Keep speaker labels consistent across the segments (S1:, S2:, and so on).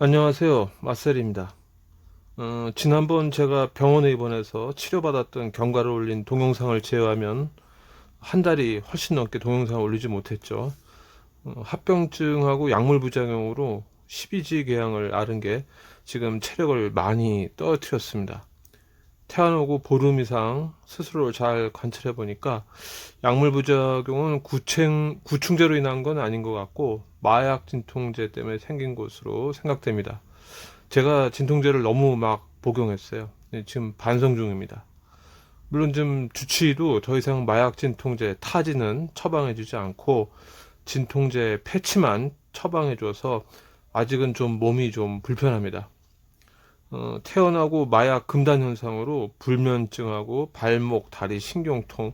S1: 안녕하세요. 마셀입니다. 지난번 제가 병원에 입원해서 치료받았던 경과를 올린 동영상을 제외하면 한 달이 훨씬 넘게 동영상을 올리지 못했죠. 합병증하고 약물 부작용으로 12지 궤양을 앓은 게 지금 체력을 많이 떨어뜨렸습니다. 태어나고 보름 이상 스스로를 잘 관찰해 보니까 약물 부작용은 구충제로 인한 건 아닌 것 같고 마약 진통제 때문에 생긴 것으로 생각됩니다. 제가 진통제를 너무 막 복용했어요. 네, 지금 반성 중입니다. 물론 좀 주치의도 더 이상 마약 진통제 타지는 처방해주지 않고 진통제 패치만 처방해줘서 아직은 좀 몸이 좀 불편합니다. 태어나고 마약 금단 현상으로 불면증하고 발목, 다리 신경통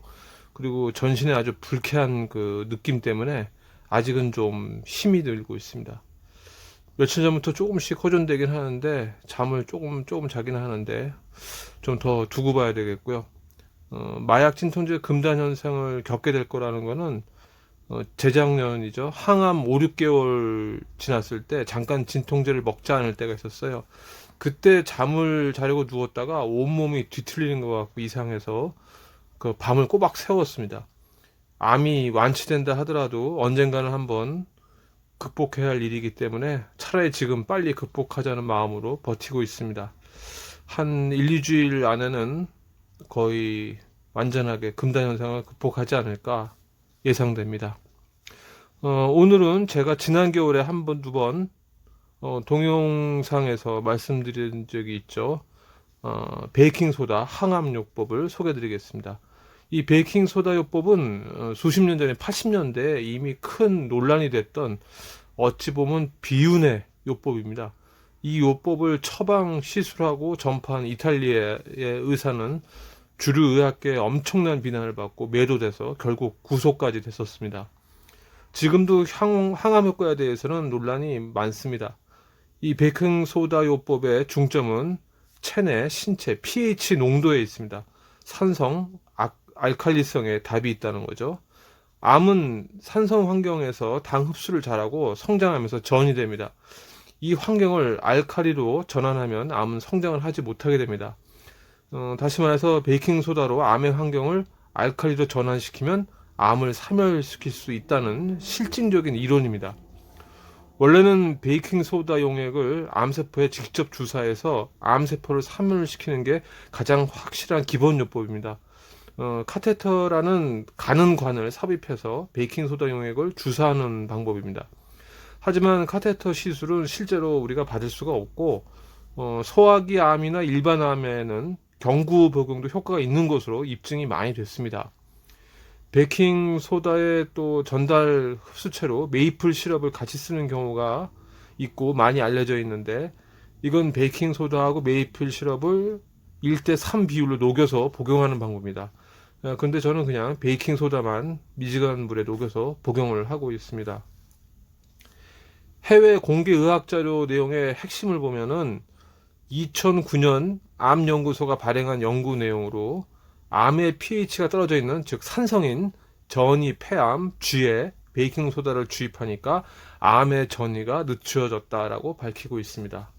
S1: 그리고 전신에 아주 불쾌한 그 느낌 때문에 아직은 좀 힘이 들고 있습니다. 며칠 전부터 조금씩 호전되긴 하는데 잠을 조금 자기는 하는데 좀 더 두고 봐야 되겠고요. 마약 진통제 금단 현상을 겪게 될 거라는 거는 재작년이죠. 항암 5, 6개월 지났을 때 잠깐 진통제를 먹지 않을 때가 있었어요. 그때 잠을 자려고 누웠다가 온몸이 뒤틀리는 것 같고 이상해서 그 밤을 꼬박 새웠습니다. 암이 완치된다 하더라도 언젠가는 한번 극복해야 할 일이기 때문에 차라리 지금 빨리 극복하자는 마음으로 버티고 있습니다. 한 1, 2주일 안에는 거의 완전하게 금단 현상을 극복하지 않을까 예상됩니다. 오늘은 제가 지난 겨울에 한 번, 두 번, 동영상에서 말씀드린 적이 있죠. 베이킹소다 항암요법을 소개드리겠습니다. 이 베이킹소다 요법은 수십 년 전에 80년대에 이미 큰 논란이 됐던 어찌 보면 비운의 요법입니다. 이 요법을 처방 시술하고 전파한 이탈리아의 의사는 주류 의학계에 엄청난 비난을 받고 매도돼서 결국 구속까지 됐었습니다. 지금도 항암 효과에 대해서는 논란이 많습니다. 이 베이킹소다 요법의 중점은 체내 신체 pH 농도에 있습니다. 산성, 알칼리성에 답이 있다는 거죠. 암은 산성 환경에서 당 흡수를 잘하고 성장하면서 전이 됩니다. 이 환경을 알칼리로 전환하면 암은 성장을 하지 못하게 됩니다. 다시 말해서 베이킹소다로 암의 환경을 알칼리로 전환시키면 암을 사멸시킬 수 있다는 실증적인 이론입니다. 원래는 베이킹소다 용액을 암세포에 직접 주사해서 암세포를 사멸시키는 게 가장 확실한 기본요법입니다. 카테터라는 가는 관을 삽입해서 베이킹소다 용액을 주사하는 방법입니다. 하지만 카테터 시술은 실제로 우리가 받을 수가 없고 소화기 암이나 일반 암에는 경구 복용도 효과가 있는 것으로 입증이 많이 됐습니다. 베이킹소다의 또 전달 흡수체로 메이플 시럽을 같이 쓰는 경우가 있고 많이 알려져 있는데 이건 베이킹소다하고 메이플 시럽을 1대3 비율로 녹여서 복용하는 방법입니다. 근데 저는 그냥 베이킹소다만 미지근 물에 녹여서 복용을 하고 있습니다. 해외 공개 의학 자료 내용의 핵심을 보면은 2009년 암연구소가 발행한 연구 내용으로 암의 pH가 떨어져 있는 즉 산성인 전이 폐암 쥐에 베이킹소다를 주입하니까 암의 전이가 늦추어졌다라고 밝히고 있습니다.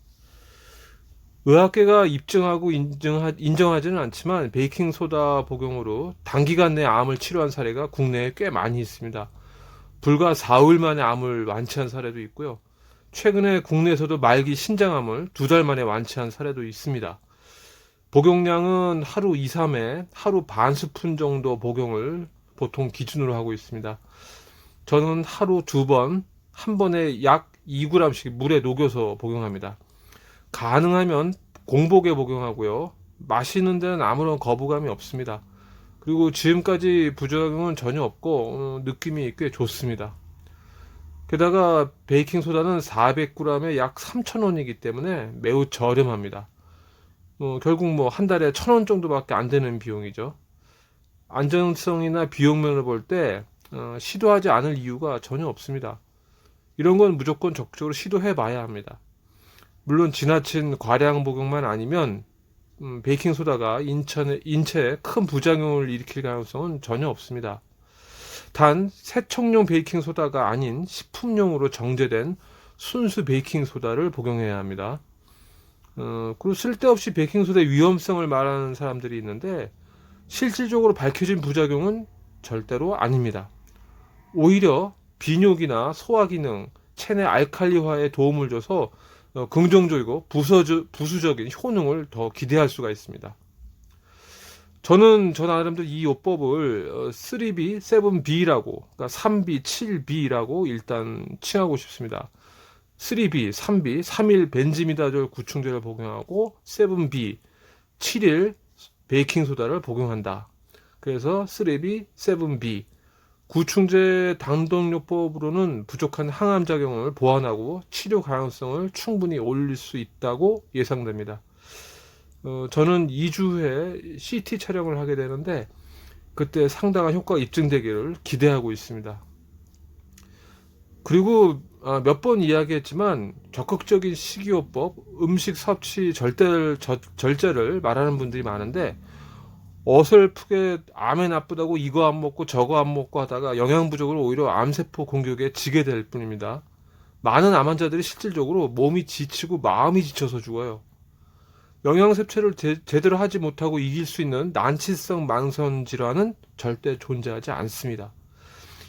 S1: 의학계가 입증하고 인정하지는 않지만 베이킹소다 복용으로 단기간 내 암을 치료한 사례가 국내에 꽤 많이 있습니다. 불과 4일 만에 암을 완치한 사례도 있고요. 최근에 국내에서도 말기 신장암을 2달 만에 완치한 사례도 있습니다. 복용량은 하루 2, 3회, 하루 반 스푼 정도 복용을 보통 기준으로 하고 있습니다. 저는 하루 2번, 한 번에 약 2g씩 물에 녹여서 복용합니다. 가능하면 공복에 복용하고요. 마시는 데는 아무런 거부감이 없습니다. 그리고 지금까지 부작용은 전혀 없고 느낌이 꽤 좋습니다. 게다가 베이킹소다는 400g에 약 3,000원이기 때문에 매우 저렴합니다. 결국 뭐 한 달에 1,000원 정도밖에 안 되는 비용이죠. 안전성이나 비용면을 볼 때 시도하지 않을 이유가 전혀 없습니다. 이런 건 무조건 적극적으로 시도해 봐야 합니다. 물론 지나친 과량 복용만 아니면 베이킹소다가 인체에 큰 부작용을 일으킬 가능성은 전혀 없습니다. 단 세척용 베이킹소다가 아닌 식품용으로 정제된 순수 베이킹소다를 복용해야 합니다. 그리고 쓸데없이 베이킹소다의 위험성을 말하는 사람들이 있는데 실질적으로 밝혀진 부작용은 절대로 아닙니다. 오히려 비뇨기나 소화 기능, 체내 알칼리화에 도움을 줘서 긍정적이고 부수적인 효능을 더 기대할 수가 있습니다. 저는 저 나름대로 이 요법을 3B, 7B라고, 그러니까 3B, 7B라고 일단 칭하고 싶습니다. 3B, 3B, 3일 벤지미다졸 구충제를 복용하고 7B, 7일 베이킹소다를 복용한다. 그래서 3B, 7B, 구충제 당독요법으로는 부족한 항암작용을 보완하고 치료 가능성을 충분히 올릴 수 있다고 예상됩니다. 저는 2주 후에 CT 촬영을 하게 되는데 그때 상당한 효과가 입증되기를 기대하고 있습니다. 그리고 몇 번 이야기했지만 적극적인 식이요법, 음식 섭취 절제를 말하는 분들이 많은데 어설프게 암에 나쁘다고 이거 안 먹고 저거 안 먹고 하다가 영양 부족으로 오히려 암세포 공격에 지게 될 뿐입니다. 많은 암 환자들이 실질적으로 몸이 지치고 마음이 지쳐서 죽어요. 영양 섭취를 제대로 하지 못하고 이길 수 있는 난치성 만성 질환은 절대 존재하지 않습니다.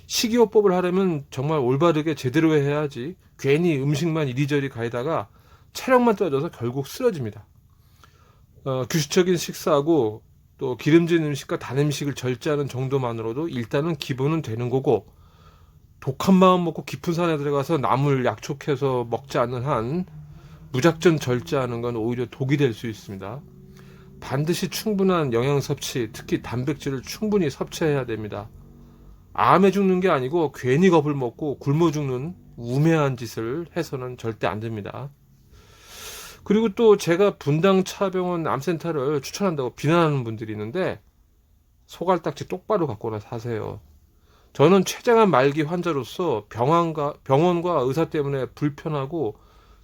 S1: 식이요법을 하려면 정말 올바르게 제대로 해야지 괜히 음식만 이리저리 가리다가 체력만 떨어져서 결국 쓰러집니다. 규칙적인 식사하고 또 기름진 음식과 단 음식을 절제하는 정도만으로도 일단은 기본은 되는 거고 독한 마음 먹고 깊은 산에 들어가서 나물 약촉해서 먹지 않는 한 무작정 절제하는 건 오히려 독이 될 수 있습니다. 반드시 충분한 영양 섭취, 특히 단백질을 충분히 섭취해야 됩니다. 암에 죽는 게 아니고 괜히 겁을 먹고 굶어 죽는 우매한 짓을 해서는 절대 안 됩니다. 그리고 또 제가 분당차병원 암센터를 추천한다고 비난하는 분들이 있는데 소갈딱지 똑바로 갖고 사세요. 저는 췌장암 말기 환자로서 병원과 의사 때문에 불편하고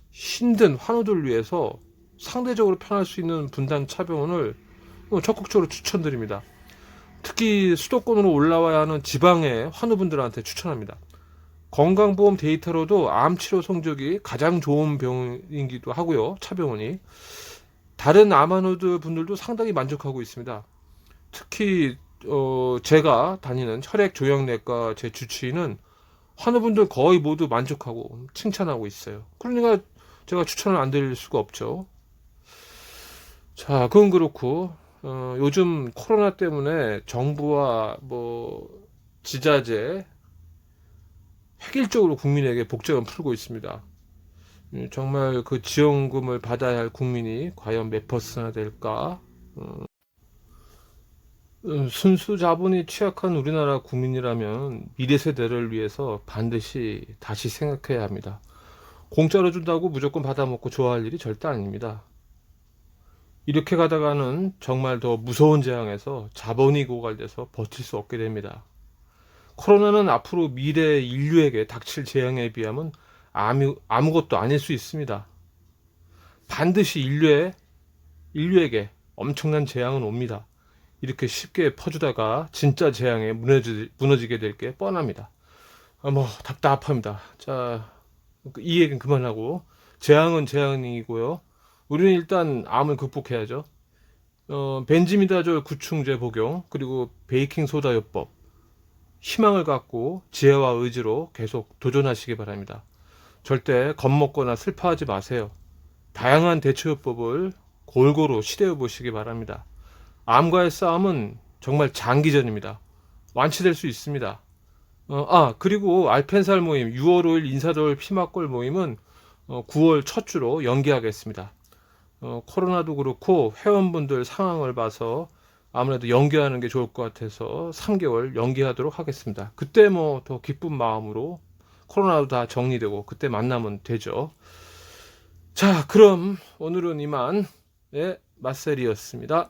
S1: 힘든 환우들 위해서 상대적으로 편할 수 있는 분당차병원을 적극적으로 추천드립니다. 특히 수도권으로 올라와야 하는 지방의 환우분들한테 추천합니다. 건강보험 데이터로도 암치료 성적이 가장 좋은 병원이기도 하고요. 차병원이. 다른 암환우들 분들도 상당히 만족하고 있습니다. 특히 제가 다니는 혈액조형내과 제 주치의는 환우분들 거의 모두 만족하고 칭찬하고 있어요. 그러니까 제가 추천을 안 드릴 수가 없죠. 자, 그건 그렇고 요즘 코로나 때문에 정부와 지자재 획일적으로 국민에게 복장을 풀고 있습니다. 정말 그 지원금을 받아야 할 국민이 과연 몇 퍼센트나 될까? 순수 자본이 취약한 우리나라 국민이라면 미래 세대를 위해서 반드시 다시 생각해야 합니다. 공짜로 준다고 무조건 받아먹고 좋아할 일이 절대 아닙니다. 이렇게 가다가는 정말 더 무서운 재앙에서 자본이 고갈돼서 버틸 수 없게 됩니다. 코로나는 앞으로 미래 인류에게 닥칠 재앙에 비하면 아무것도 아닐 수 있습니다. 반드시 인류에게 엄청난 재앙은 옵니다. 이렇게 쉽게 퍼주다가 진짜 재앙에 무너지게 될 게 뻔합니다. 답답합니다. 자, 이 얘기는 그만하고 재앙은 재앙이고요. 우리는 일단 암을 극복해야죠. 벤지미다졸 구충제 복용 그리고 베이킹소다 요법 희망을 갖고 지혜와 의지로 계속 도전하시기 바랍니다. 절대 겁먹거나 슬퍼하지 마세요. 다양한 대처요법을 골고루 시도해 보시기 바랍니다. 암과의 싸움은 정말 장기전입니다. 완치될 수 있습니다. 그리고 알펜살 모임 6월 5일 인사돌 피막골 모임은 9월 첫 주로 연기하겠습니다. 코로나도 그렇고 회원분들 상황을 봐서 아무래도 연기하는 게 좋을 것 같아서 3개월 연기하도록 하겠습니다. 그때 더 기쁜 마음으로 코로나도 다 정리되고 그때 만나면 되죠. 자, 그럼 오늘은 이만 마셀이었습니다.